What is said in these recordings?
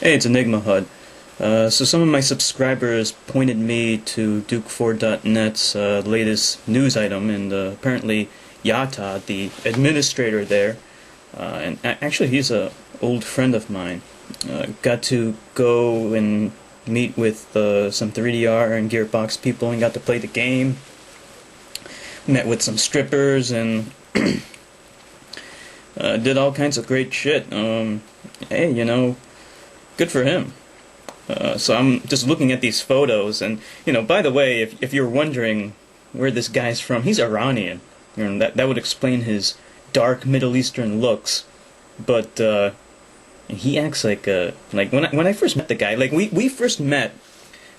Hey, it's Enigma HUD. So some of my subscribers pointed me to Duke4.net's latest news item, and apparently Yatta, the administrator there, and actually he's a old friend of mine, got to go and meet with some 3DR and Gearbox people and got to play the game. Met with some strippers and did all kinds of great shit. Hey, you know, good for him. So I'm just looking at these photos, and by the way, if you're wondering where this guy's from, he's Iranian. That would explain his dark Middle Eastern looks. But he acts like when I first met the guy, like we first met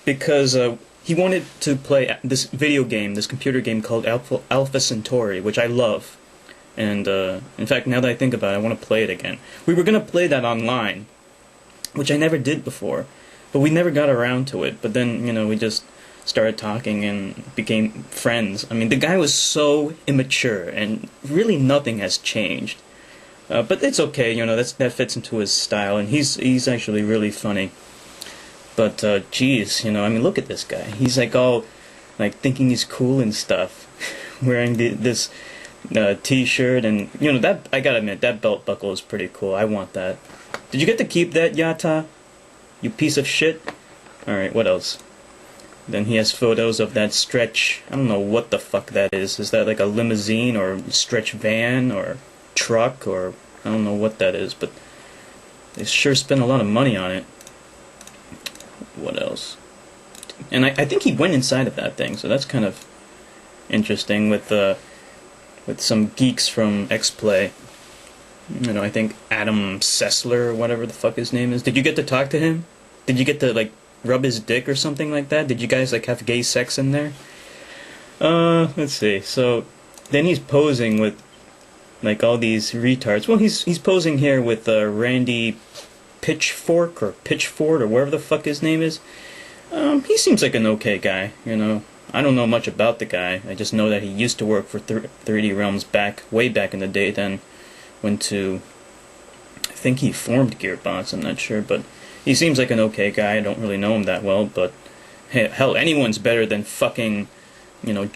because he wanted to play this video game, this computer game called Alpha Centauri, which I love. And in fact, now that I think about it, I want to play it again. We were gonna play that online, which I never did before, but we never got around to it. But then, we just started talking and became friends. I mean, the guy was so immature, and really nothing has changed. But it's okay, that fits into his style, and he's actually really funny. But, geez, I mean, look at this guy. He's all, thinking he's cool and stuff, wearing this t-shirt, and, that, I gotta admit, that belt buckle is pretty cool. I want that. Did you get to keep that, Yatta? You piece of shit? Alright, what else? Then he has photos of that stretch. I don't know what the fuck that is. Is that like a limousine or stretch van or truck or I don't know what that is, but they sure spent a lot of money on it. What else? And I think he went inside of that thing, so that's kind of interesting with some geeks from X-Play. I think Adam Sessler or whatever the fuck his name is. Did you get to talk to him? Did you get to, rub his dick or something like that? Did you guys, have gay sex in there? Let's see. So, then he's posing with, all these retards. Well, he's posing here with, Randy Pitchfork or Pitchford or whatever the fuck his name is. He seems like an okay guy, I don't know much about the guy. I just know that he used to work for 3D Realms way back in the day, then went to, I think he formed Gearbox, I'm not sure, but he seems like an okay guy. I don't really know him that well, but hey, hell, anyone's better than fucking,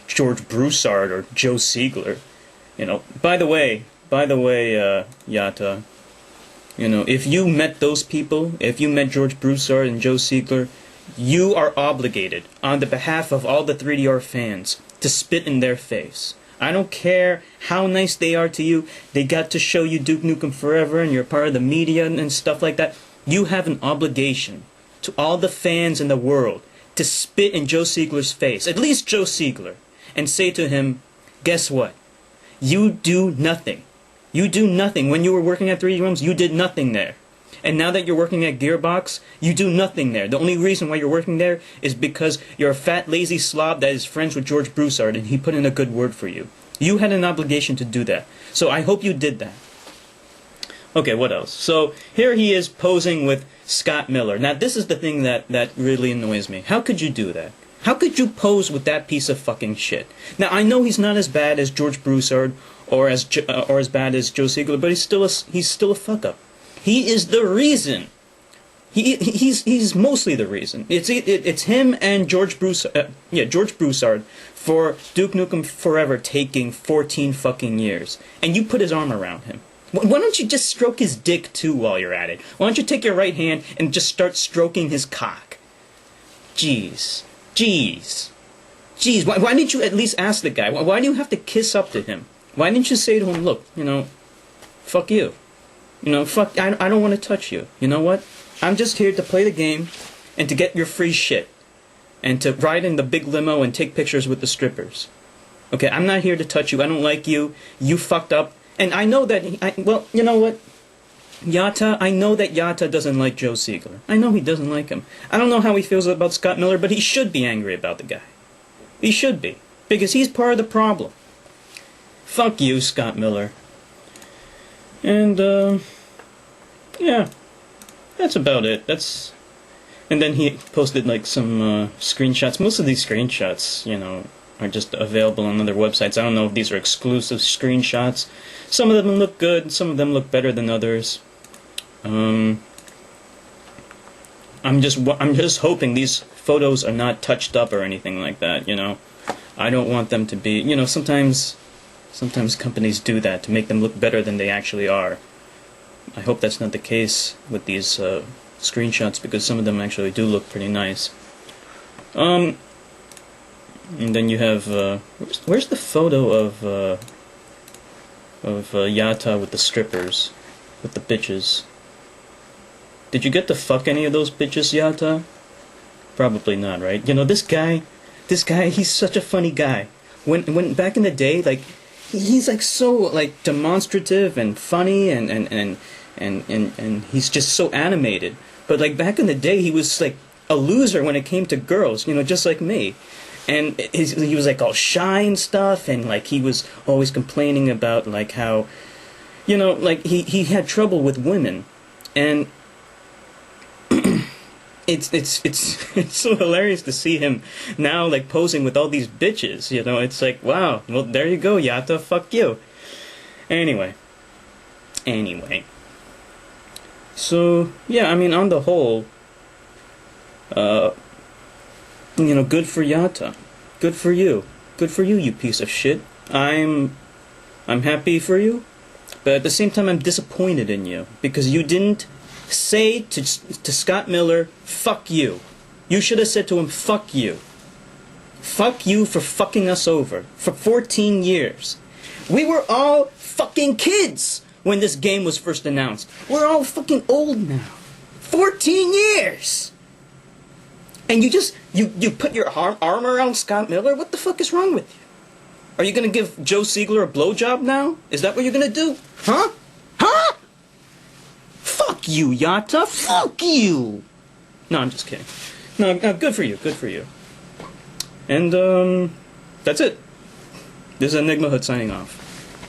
George Broussard or Joe Siegler. By the way, Yatta, if you met those people, if you met George Broussard and Joe Siegler, you are obligated, on the behalf of all the 3DR fans, to spit in their face. I don't care how nice they are to you. They got to show you Duke Nukem Forever and you're part of the media and stuff like that. You have an obligation to all the fans in the world to spit in Joe Siegler's face, at least Joe Siegler, and say to him, guess what? You do nothing. You do nothing. When you were working at 3D Realms, you did nothing there. And now that you're working at Gearbox, you do nothing there. The only reason why you're working there is because you're a fat, lazy slob that is friends with George Broussard, and he put in a good word for you. You had an obligation to do that. So I hope you did that. Okay, what else? So here he is posing with Scott Miller. Now this is the thing that really annoys me. How could you do that? How could you pose with that piece of fucking shit? Now I know he's not as bad as George Broussard or as bad as Joe Siegler, but he's still a fuck up. He is the reason. He's mostly the reason. It's him and George Broussard for Duke Nukem Forever taking 14 fucking years. And you put his arm around him. Why don't you just stroke his dick too while you're at it? Why don't you take your right hand and just start stroking his cock? Jeez. Why didn't you at least ask the guy? Why do you have to kiss up to him? Why didn't you say to him, look, fuck you. Fuck, I don't want to touch you. You know what? I'm just here to play the game and to get your free shit. And to ride in the big limo and take pictures with the strippers. Okay, I'm not here to touch you. I don't like you. You fucked up. And I know that, well, you know what? Yatta, I know that Yatta doesn't like Joe Siegler. I know he doesn't like him. I don't know how he feels about Scott Miller, but he should be angry about the guy. He should be. Because he's part of the problem. Fuck you, Scott Miller. And, yeah, that's about it. And then he posted, some, screenshots. Most of these screenshots, are just available on other websites. I don't know if these are exclusive screenshots. Some of them look good, some of them look better than others. I'm just hoping these photos are not touched up or anything like that, you know. I don't want them to be, you know, sometimes companies do that to make them look better than they actually are. I hope that's not the case with these screenshots, because some of them actually do look pretty nice. And then you have where's the photo of Yatta with the strippers, with the bitches? Did you get to fuck any of those bitches, Yatta? Probably not, right? You know, this guy, he's such a funny guy. When back in the day, like, he's like so like demonstrative and funny and he's just so animated. But like back in the day, he was like a loser when it came to girls, you know, just like me. And he was like all shy and stuff, and like he was always complaining about like how, you know, like he had trouble with women, and it's so hilarious to see him now like posing with all these bitches, you know. It's like, wow, well there you go, Yatta, fuck you. Anyway. So yeah, I mean, on the whole, you know, good for Yatta. Good for you. Good for you, you piece of shit. I'm happy for you, but at the same time I'm disappointed in you, because you didn't say to Scott Miller, fuck you. You should have said to him, fuck you. Fuck you for fucking us over for 14 years. We were all fucking kids when this game was first announced. We're all fucking old now. 14 years! And you just, you put your arm around Scott Miller? What the fuck is wrong with you? Are you gonna give Joe Siegler a blowjob now? Is that what you're gonna do? Huh? Huh? Fuck you, Yatta! Fuck you! No, I'm just kidding. No, good for you, good for you. And, that's it. This is Enigma Hood signing off.